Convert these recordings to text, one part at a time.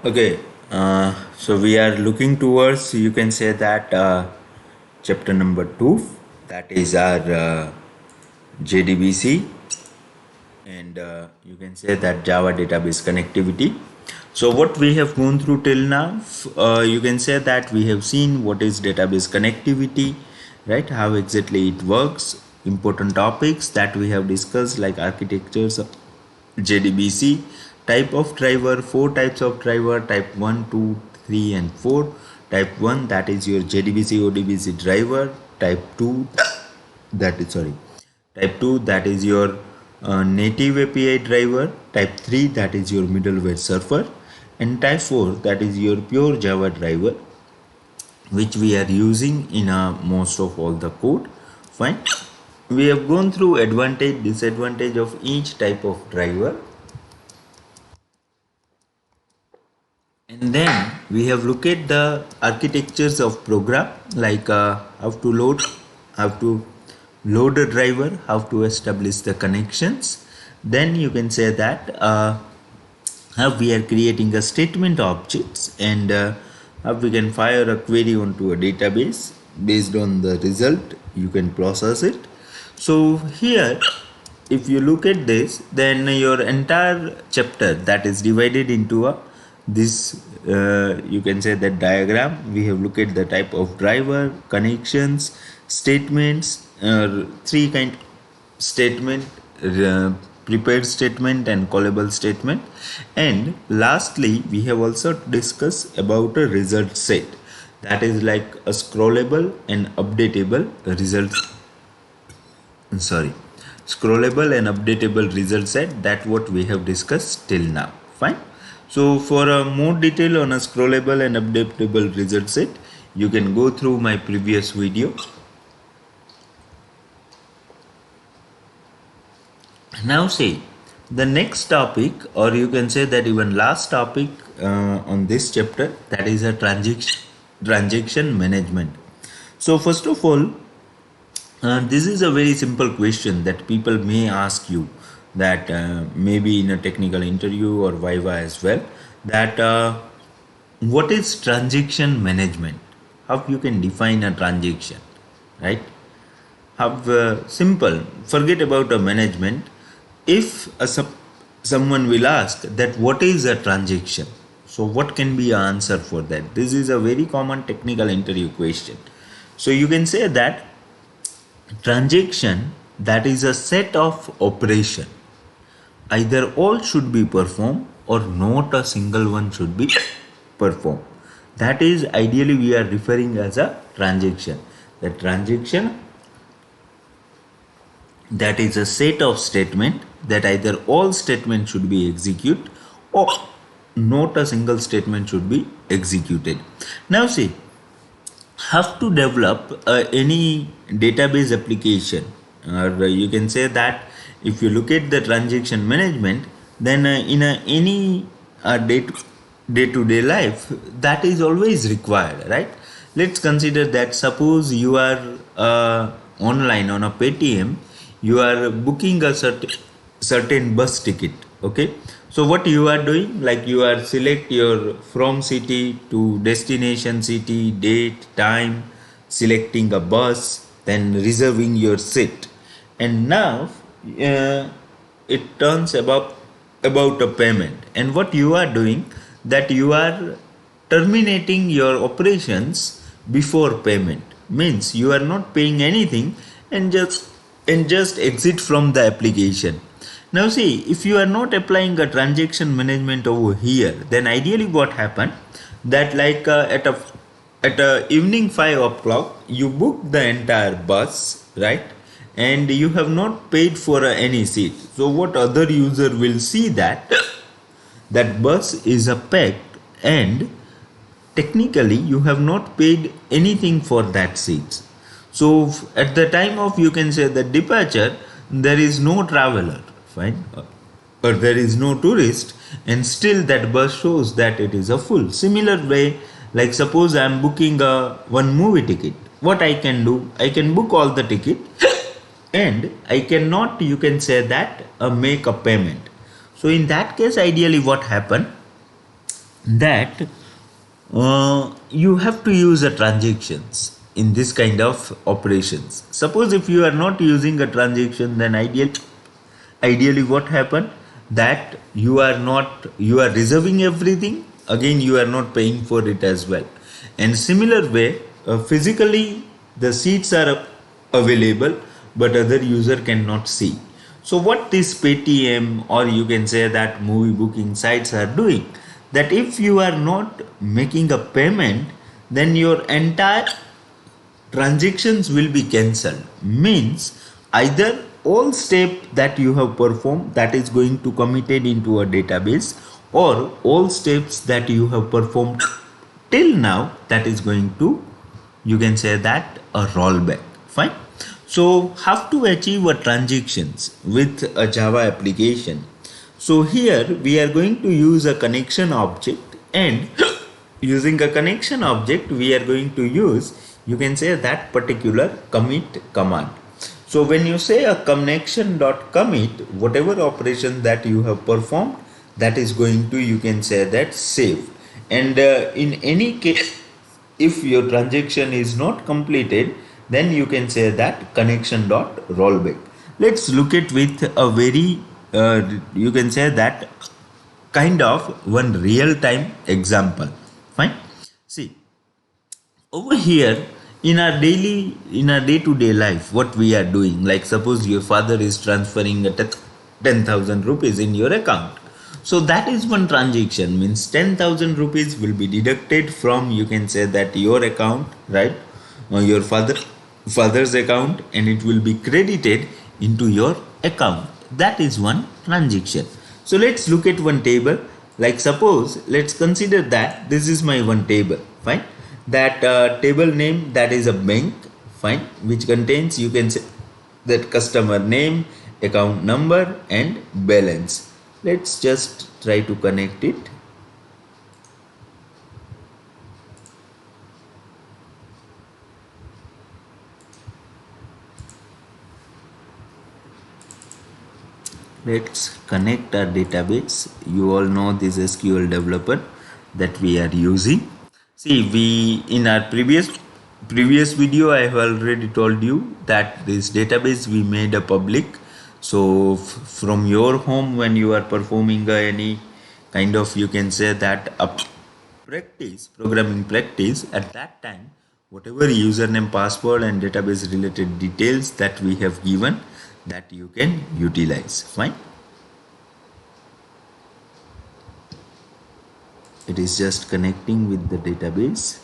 Okay, so we are looking towards, you can say that chapter number 2, that is our JDBC, and you can say that Java database connectivity. So what we have gone through till now, you can say that we have seen what is database connectivity, right? How exactly it works, important topics that we have discussed like architectures of JDBC, type of driver, 4 types of driver, type 1, 2, 3 and 4. Type 1, that is your JDBC ODBC driver. Type 2, type 2, that is your native API driver. Type 3, that is your middleware server, and type 4, that is your pure Java driver, which we are using in most of all the code. Fine, we have gone through advantage, disadvantage of each type of driver, and then we have looked at the architectures of program, like how to load a driver, how to establish the connections. Then you can say that how we are creating a statement objects, and how we can fire a query onto a database. Based on the result, you can process it. So here, if you look at this, then your entire chapter that is divided into a this you can say that diagram. We have looked at the type of driver, connections, statements, 3 kind statement, prepared statement and callable statement, and lastly we have also discussed about a result set, that is like a scrollable and updatable scrollable and updatable result set. That what we have discussed till now. Fine. So for more detail on a scrollable and updatable result set, you can go through my previous video. Now see, the next topic, or you can say that even last topic on this chapter, that is a transaction management. So first of all, this is a very simple question that people may ask you, that maybe in a technical interview or Viva as well, that what is transaction management? How you can define a transaction, right? How simple, forget about a management. If someone will ask that what is a transaction, so what can be an answer for that? This is a very common technical interview question. So you can say that transaction, that is a set of operation, either all should be performed or not a single one should be performed. That is ideally we are referring as a transaction. The transaction, that is a set of statement that either all statements should be executed or not a single statement should be executed. Now see, have to develop any database application, or you can say that if you look at the transaction management, then in any day-to-day life, that is always required, right? Let's consider that suppose you are online on a Paytm, you are booking a certain bus ticket. Okay, so what you are doing, like you are select your from city to destination city, date, time, selecting a bus, then reserving your seat, and now it turns about a payment. And what you are doing, that you are terminating your operations before payment, means you are not paying anything and just exit from the application. Now see, if you are not applying a transaction management over here, then ideally what happened, that like at a evening 5 o'clock you book the entire bus, right? And you have not paid for any seat. So what other user will see that that bus is a packed, and technically you have not paid anything for that seat. So at the time of, you can say, the departure, there is no traveler, fine, but there is no tourist, and still that bus shows that it is a full. Similar way, like suppose I am booking one movie ticket, what I can do, I can book all the ticket and I cannot, you can say that, make a payment. So in that case, ideally what happened, that you have to use a transactions in this kind of operations. Suppose if you are not using a transaction, then ideally what happen, that you are reserving everything, again you are not paying for it as well. And similar way, physically the seats are available but other user cannot see. So what this Paytm, or you can say that movie booking sites are doing, that if you are not making a payment, then your entire transactions will be cancelled. Means either all step that you have performed, that is going to committed into a database, or all steps that you have performed till now, that is going to, you can say that, a rollback. Fine. So how to achieve a transactions with a Java application? So here we are going to use a connection object, and using a connection object we are going to use, you can say that, particular commit command. So when you say a connection dot commit, whatever operation that you have performed, that is going to, you can say that, save. And in any case, if your transaction is not completed, then you can say that connection dot rollback. Let's look at with a very you can say that, kind of one real time example. Fine. See, over here in our day-to-day life, what we are doing, like suppose your father is transferring a 10,000 rupees in your account. So that is one transaction, means 10,000 rupees will be deducted from, you can say that, your account, right, or your father's account, and it will be credited into your account. That is one transaction. So let's look at one table. Like suppose, let's consider that this is my one table. Fine. That table name, that is a bank. Fine. Which contains, you can say that, customer name, account number and balance. Let's just try to connect it. Let's connect our database. You all know this SQL developer that we are using. See, we in our previous video I have already told you that this database we made a public. So from your home, when you are performing any kind of, you can say that, a programming practice, at that time whatever username, password and database related details that we have given, that you can utilize. Fine. It is just connecting with the database.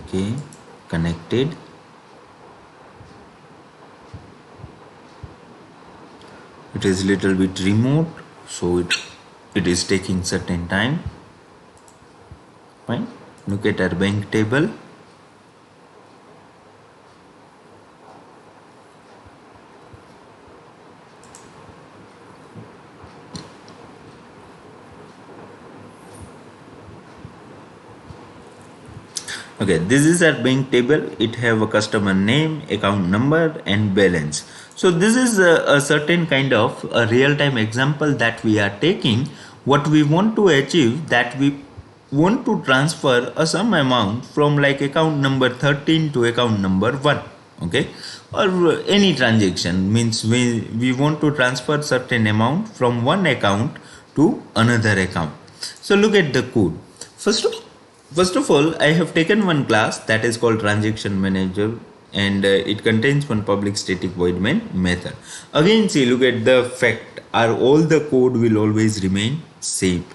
Okay, connected. It is little bit remote, so it is taking certain time. Fine. Look at our bank table. Okay, this is our bank table. It have a customer name, account number and balance. So this is a certain kind of a real-time example that we are taking. What we want to achieve, that we want to transfer a some amount from like account number 13 to account number 1. Okay, or any transaction, means we want to transfer certain amount from one account to another account. So look at the code. First of all, I have taken one class that is called transaction manager, and it contains one public static void main method. Again, see, look at the fact, are all the code will always remain same,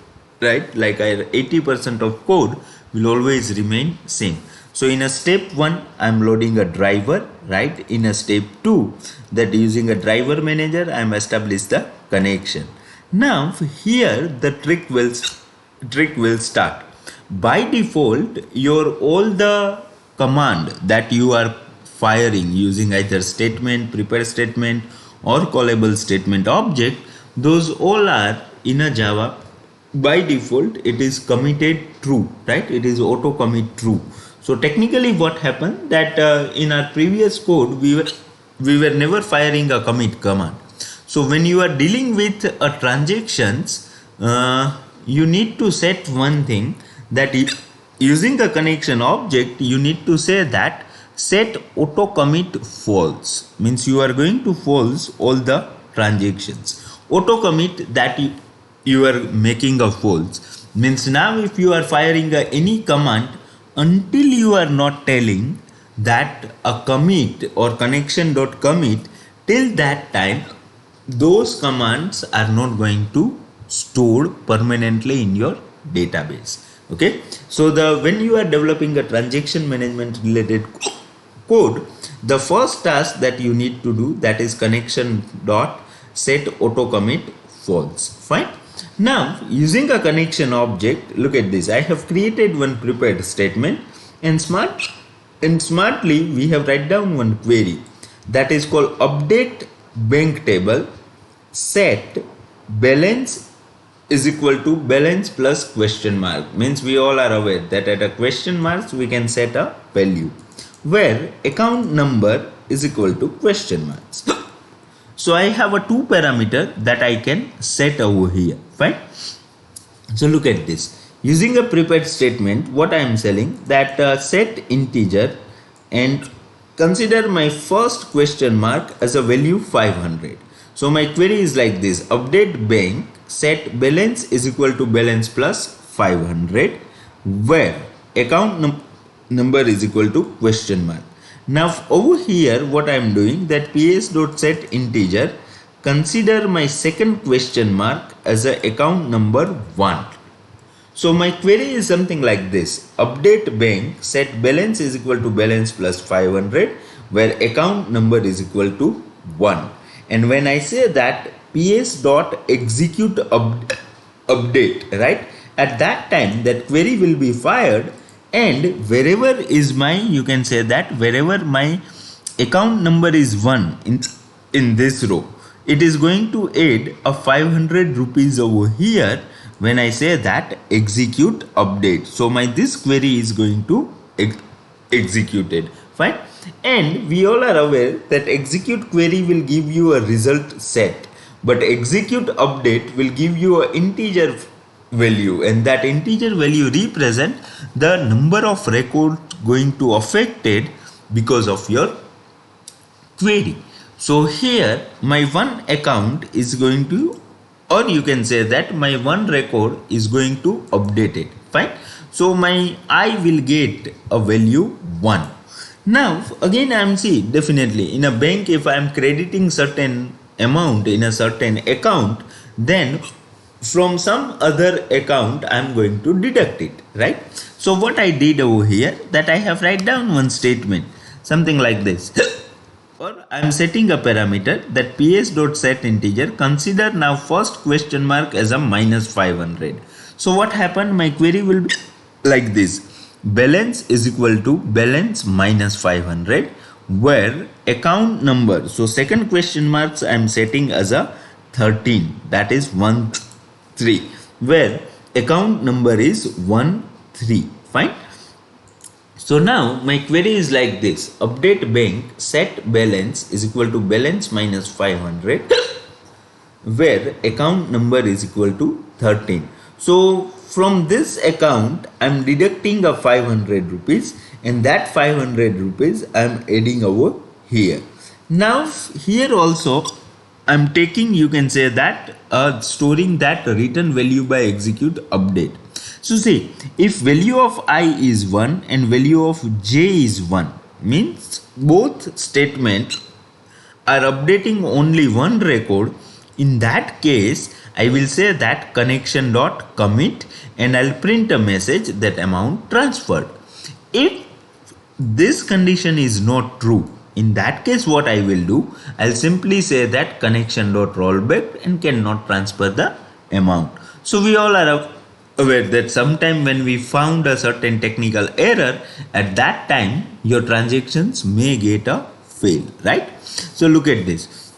right? Like 80% of code will always remain same. So in a step 1, I am loading a driver, right? In a step 2, that using a driver manager, I am establish the connection. Now here the trick will start. By default, your all the command that you are firing using either statement, prepare statement or callable statement object, those all are in a Java. By default, it is committed true, right? It is auto commit true. So technically what happened, that in our previous code we were never firing a commit command. So when you are dealing with a transactions, you need to set one thing, that using a connection object, you need to say that set auto commit false, means you are going to false all the transactions. Auto commit that you are making a false means now if you are firing any command, until you are not telling that a commit or connection dot commit, till that time those commands are not going to stored permanently in your database. Okay, so when you are developing a transaction management related code, the first task that you need to do, that is connection dot set auto commit false. Fine. Now using a connection object, look at this, I have created one prepared statement, and smartly we have write down one query that is called update bank table set balance is equal to balance plus question mark. Means we all are aware that at a question marks we can set a value where account number is equal to question marks. So I have a two parameter that I can set over here. Fine. So look at this. Using a prepared statement, what I am saying that set integer and consider my first question mark as a value 500. So my query is like this: update bank set balance is equal to balance plus 500 where account number is equal to question mark. Now over here what I am doing, that ps.set integer, consider my second question mark as a account number 1. So my query is something like this: update bank set balance is equal to balance plus 500 where account number is equal to 1. And when I say that ps.execute update, right, at that time that query will be fired, and wherever is my, you can say that wherever my account number is 1 in this row, it is going to add a 500 rupees over here when I say that execute update. So my this query is going to executed. Fine. And we all are aware that execute query will give you a result set, but execute update will give you an integer value, and that integer value represent the number of records going to affected because of your query. So here my one account is going to, or you can say that my one record is going to update it. Fine. So my I will get a value 1. Now again I am see, definitely in a bank if I am crediting certain amount in a certain account, then from some other account I am going to deduct it, right? So what I did over here, that I have write down one statement something like this or I am setting a parameter that ps.set integer, consider now first question mark as a minus 500. So what happened, my query will be like this: balance is equal to balance minus 500 where account number, so second question marks I am setting as a 13, that is 13 where account number is 13. Fine. So now my query is like this: update bank set balance is equal to balance minus 500 where account number is equal to 13. So from this account I am deducting a 500 rupees, and that 500 rupees I am adding over here. Now here also I am taking, you can say that storing that return value by execute update. So see, if value of I is 1 and value of j is 1, means both statements are updating only one record, in that case I will say that connection dot commit and I'll print a message that amount transferred. If this condition is not true, in that case what I will do, I'll simply say that connection dot rollback and cannot transfer the amount. So we all are aware that sometime when we found a certain technical error, at that time your transactions may get a fail, right? So look at this,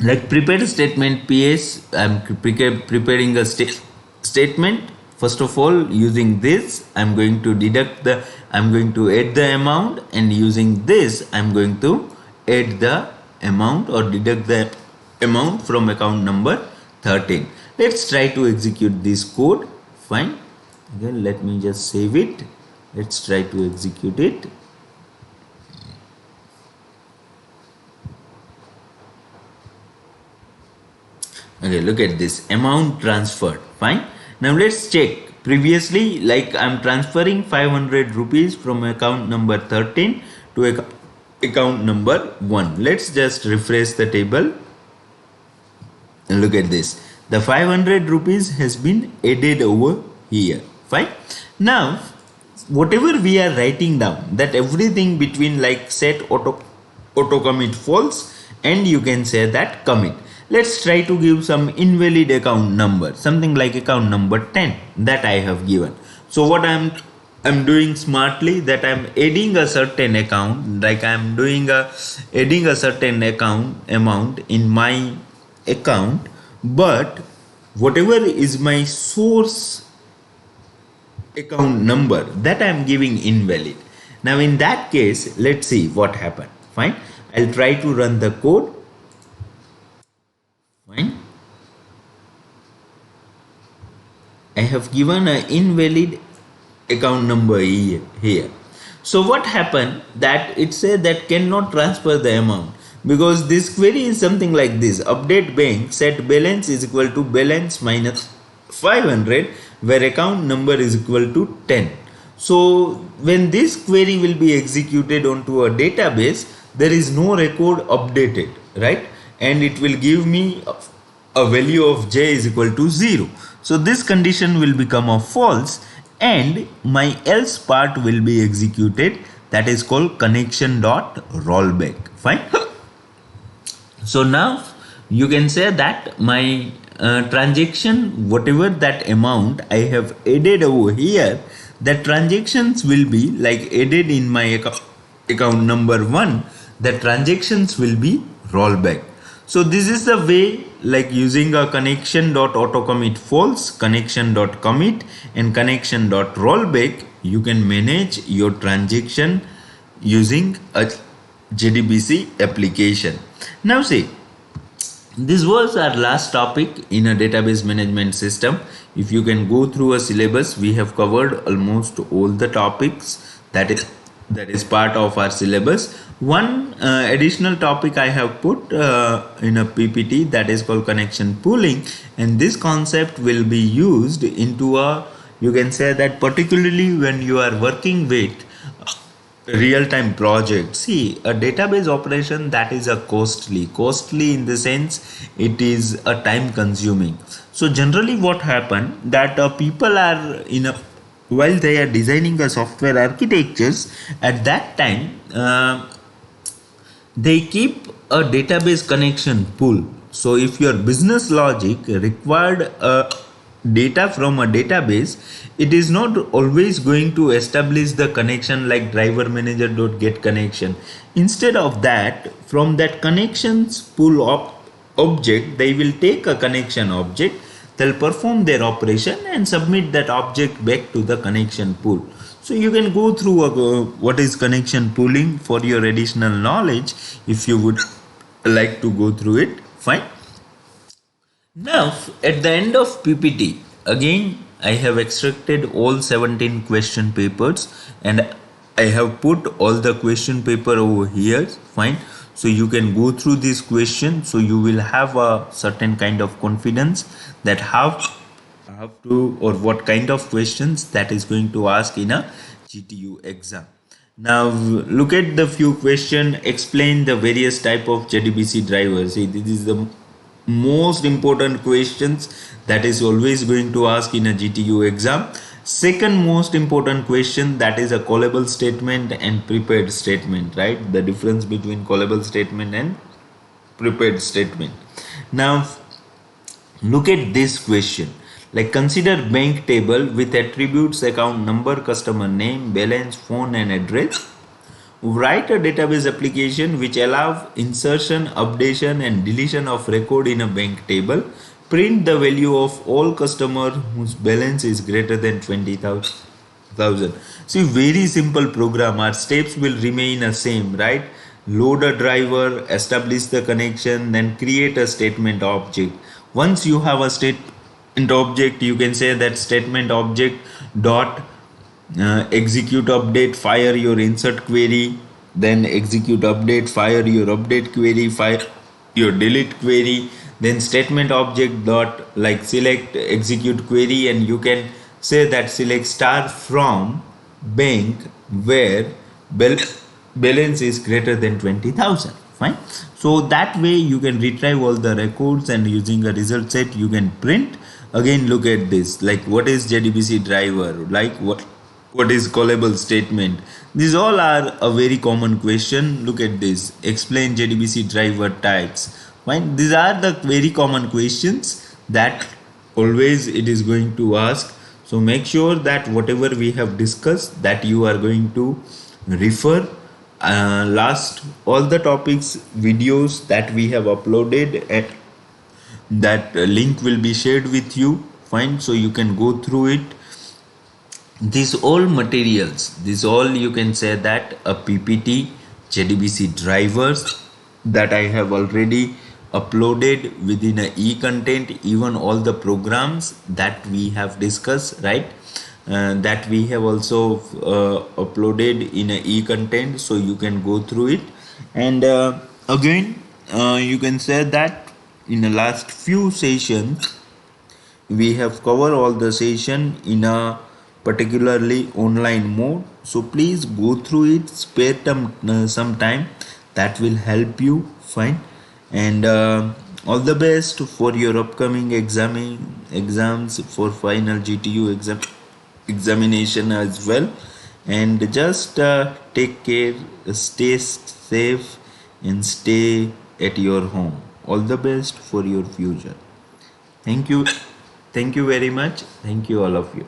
like prepared statement ps, I'm preparing a statement. First of all, using this I'm going to deduct the, I'm going to add the amount, and using this I'm going to add the amount or deduct the amount from account number 13. Let's try to execute this code. Fine. Again, let me just save it. Let's try to execute it. Okay, look at this amount transferred. Fine. Now let's check. Previously, like I'm transferring 500 rupees from account number 13 to account number 1. Let's just refresh the table. And look at this. The 500 rupees has been added over here. Fine. Now, whatever we are writing down, that everything between like set auto commit false, and you can say that commit. Let's try to give some invalid account number, something like account number 10 that I have given. So what I'm doing smartly, that I'm adding a certain account, like I'm doing adding a certain account amount in my account, but whatever is my source account number, that I'm giving invalid. Now in that case, let's see what happened. Fine. I'll try to run the code. Fine. I have given an invalid account number here. So what happened, that it said that cannot transfer the amount, because this query is something like this: update bank set balance is equal to balance minus 500, where account number is equal to 10. So when this query will be executed onto a database, there is no record updated, right? And it will give me a value of j is equal to 0. So this condition will become a false, and my else part will be executed, that is called connection dot rollback. Fine. So now you can say that my transaction, whatever that amount I have added over here, the transactions will be like added in my account number 1, the transactions will be rollback. So this is the way, like using a connection dot auto commit false, connection dot commit, and connection dot rollback, you can manage your transaction using a JDBC application. Now see, this was our last topic in a database management system. If you can go through a syllabus, we have covered almost all the topics that is part of our syllabus. One additional topic I have put in a PPT, that is called connection pooling, and this concept will be used into a, you can say that particularly when you are working with real-time project. See, a database operation, that is a costly in the sense it is a time consuming. So generally what happen, that people are in a, while they are designing a software architectures, at that time they keep a database connection pool. So if your business logic required data from a database, it is not always going to establish the connection like driver manager.get connection. Instead of that, from that connections pool of object, they will take a connection object, they'll perform their operation and submit that object back to the connection pool. So you can go through what is connection pooling for your additional knowledge if you would like to go through it. Fine. Now at the end of PPT, again I have extracted all 17 question papers and I have put all the question paper over here. Fine. So you can go through this question, so you will have a certain kind of confidence that how to, or what kind of questions that is going to ask in a GTU exam. Now look at the few questions. Explain the various type of JDBC drivers. See, this is the most important questions that is always going to ask in a GTU exam. Second most important question, that is a callable statement and prepared statement, right? The difference between callable statement and prepared statement. Now look at this question, like consider bank table with attributes account number, customer name, balance, phone and address. Write a database application which allows insertion, updation and deletion of record in a bank table. Print the value of all customer whose balance is greater than 20,000. See, very simple program. Our steps will remain the same, right? load a driver, establish the connection, then create a statement object. Once you have a statement object, you can say that statement object dot execute update, fire your insert query, then execute update, fire your update query, fire your delete query, then statement object dot like select execute query, and you can say that select star from bank where balance is greater than 20,000. Fine. So that way you can retrieve all the records, and using a result set you can print. Again, look at this, like what is JDBC driver, like what is callable statement. These all are a very common question. Look at this, explain JDBC driver types. Fine. These are the very common questions that always it is going to ask. So make sure that whatever we have discussed, that you are going to refer last all the topics videos that we have uploaded, and that link will be shared with you. Fine. So you can go through it. These all materials, this all you can say that a PPT JDBC drivers that I have already uploaded within a e-content, even all the programs that we have discussed, right? That we have also uploaded in a e-content, so you can go through it. And again, you can say that in the last few sessions we have covered all the session in a particularly online mode. So please go through it, spare some time, that will help you. Fine. And all the best for your upcoming exams for final GTU examination as well. And just take care, stay safe, and stay at your home. All the best for your future. Thank you very much. Thank you, all of you.